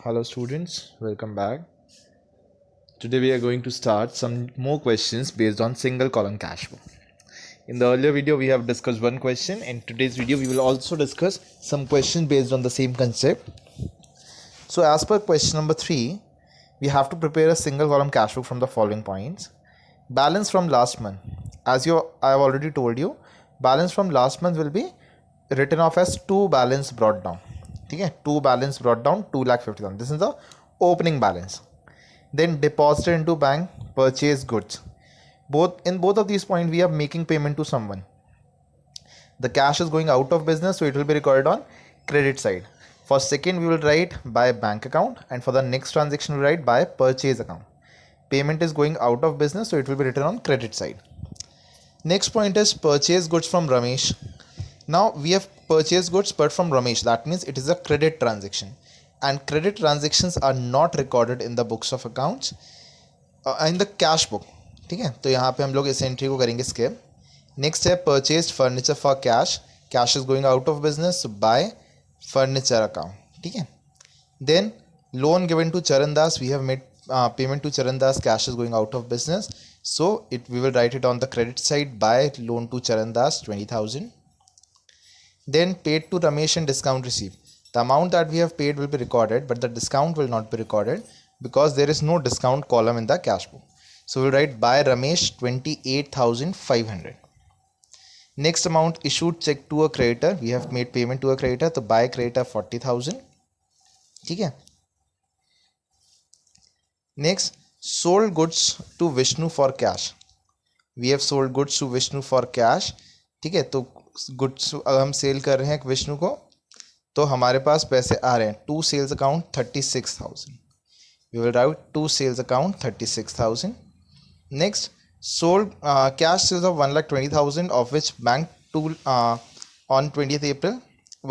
Hello students, welcome back. Today we are going to start some more questions based on single column cash flow. In the earlier video we have discussed one question. In today's video we will also discuss some questions based on the same concept. So as per question number 3, we have to prepare a single column cash flow from the following points. Balance from last month. I have already told you, balance from last month will be written off as two balance brought down. Okay, two balance brought down 2,50,000. This is the opening balance. Then deposited into bank, purchase goods. Both of these points we are making payment to someone. The cash is going out of business, so it will be recorded on credit side. For second we will write by bank account, and for the next transaction we write by purchase account. Payment is going out of business, so it will be written on credit side. Next point is purchase goods from Ramesh. Now we have purchased goods but from Ramesh, that means it is a credit transaction, and credit transactions are not recorded in the books of accounts in the cash book. ठीक है, तो यहाँ पे हम लोग इस entry को करेंगे स्किप. नेक्स्ट है purchase furniture for cash. Cash is going out of business, by furniture account. ठीक है. Then loan given to Charan Das, we have made payment to Charan Das, cash is going out of business, so we will write it on the credit side by loan to Charan Das 20,000. Then paid to Ramesh and discount received. The amount that we have paid will be recorded, but the discount will not be recorded because there is no discount column in the cash book. So we'll write by Ramesh 28,500. Next amount issued check to a creditor. We have made payment to a creditor, so by creditor 40,000. ठीक है. Next, sold goods to Vishnu for cash. We have sold goods to Vishnu for cash. ठीक है, तो goods अगर हम cell कर रहे हैं विष्णु को, तो हमारे पास पैसे आ रहे हैं to sales account 36,000. We will write to sales account 36,000. Next, sold cash sales of 1,20,000 of which bank to on 20th April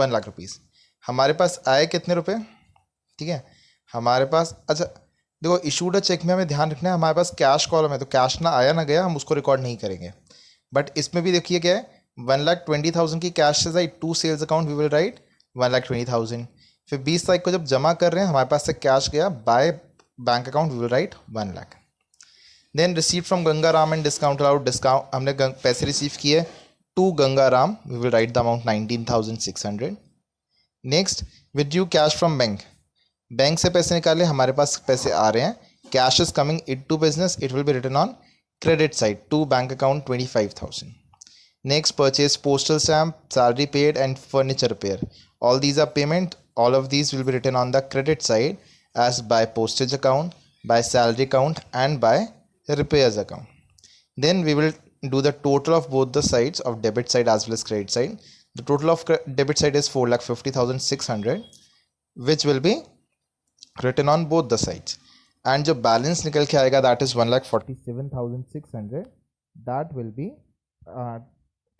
1 lakh rupees. हमारे पास आए कितने रुपए? ठीक है, हमारे पास, अच्छा देखो, इशूड अ चेक में हमें ध्यान रखना है हमारे पास कैश कॉलम है, तो कैश ना आया ना गया हम उसको रिकॉर्ड नहीं करेंगे. बट इसमें भी देखिए क्या है, 1,20,000 की कैश से आई to sales account, we will write 1,20,000. फिर 20 तारीख को जब जमा कर रहे हैं हमारे पास से कैश गया by bank account, we will write 1 lakh. Then receive from Ganga Ram and discount allowed. Discount हमने पैसे रिसीव किए to Ganga Ram, we will write the amount 19,600. Next, withdrew cash from bank. Bank से पैसे निकाले, हमारे पास पैसे आ रहे हैं, cash is coming into business, it will be written on credit side to bank account 25,000. Next, purchase postal stamp, salary paid and furniture repair. All these are payment. All of these will be written on the credit side as by postage account, by salary account and by repairs account. Then we will do the total of both the sides of debit side as well as credit side. The total of debit side is 4,50,600, which will be written on both the sides. And जो balance निकल के आएगा that is 1,47,600. That will be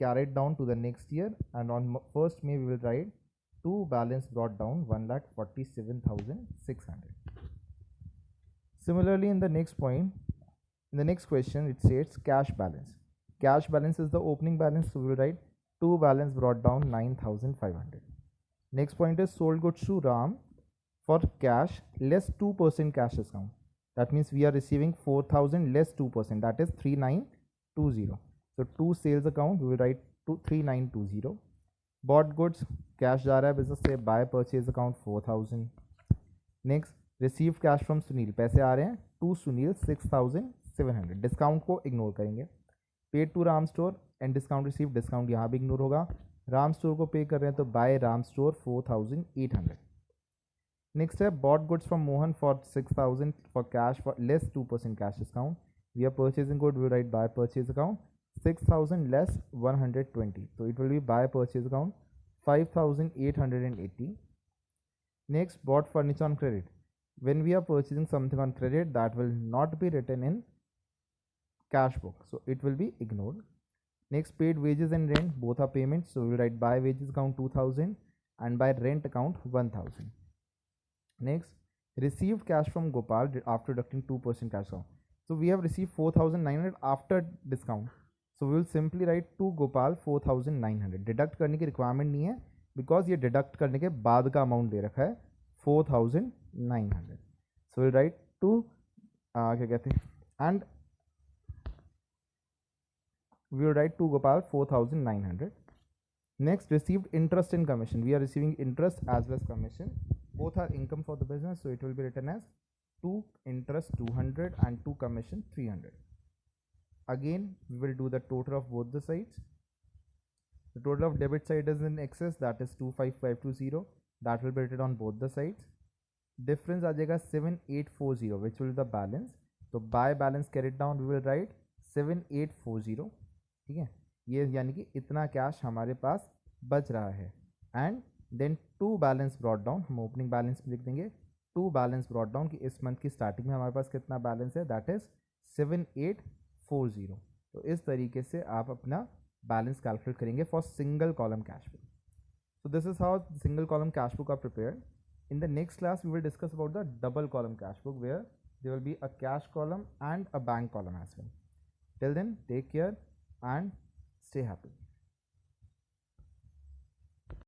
carried down to the next year, and on 1st May we will write two balance brought down 1,47,600. Similarly, in the next point, in the next question, it says cash balance. Cash balance is the opening balance, so we will write two balance brought down 9,500. Next point is sold goods to Ram for cash less 2% cash discount. That means we are receiving 4,000 less 2%, that is 3,920. So to sales account we will write to 3,920. Bought goods, cash जा रहा है business से, by purchase account 4,000. Next, receive cash from Sunil, पैसे आ रहे हैं to Sunil 6,700. Discount को ignore करेंगे. Paid to Ram store and discount receive, discount यहाँ भी इग्नोर होगा. राम स्टोर को पे कर रहे हैं तो बाय राम स्टोर 4,800. नेक्स्ट है bought goods from Mohan for 6,000 for cash for less 2% cash discount. We are purchasing good, we write by purchase account 6,000 less 120, so it will be by purchase account 5,880. Next, bought furniture on credit. When we are purchasing something on credit, that will not be written in cash book, so it will be ignored. Next, paid wages and rent, both are payments, so we will write by wages account 2,000 and by rent account 1,000. Next, received cash from Gopal after deducting 2% cash discount. So we have received 4,900 after discount. So we will simply write to Gopal 4,900. Deduct करने की requirement नहीं है because ये deduct करने के बाद का amount दे रखा है 4,900. 900. So we'll write to क्या कहते हैं, and we will write to Gopal 4,900. Next, received interest and commission. We are receiving interest as well as commission. Both are income for the business, so it will be written as 2 interest 200 and 2 commission 300. Again, we will do the total of both the sides. The total of debit side is in excess, that is 25520. That will be written on both the sides. Difference आ जाएगा 7840, which will be the balance. तो by balance carried down we will write 7840. ठीक है, ये यानी कि इतना cash हमारे पास बच रहा है. And then to balance brought down, हम ओपनिंग बैलेंस लिख देंगे. टू बैलेंस ब्रॉट डाउन कि इस मंथ की स्टार्टिंग में हमारे पास कितना बैलेंस है, दैट इज 7840. तो इस तरीके से आप अपना बैलेंस कैलकुलेट करेंगे for single column cash book. So this is how single column cash book are prepared. In the next class, we will discuss about the double column cash book, where there will be a cash column and a bank column as well. Till then, take care and stay happy.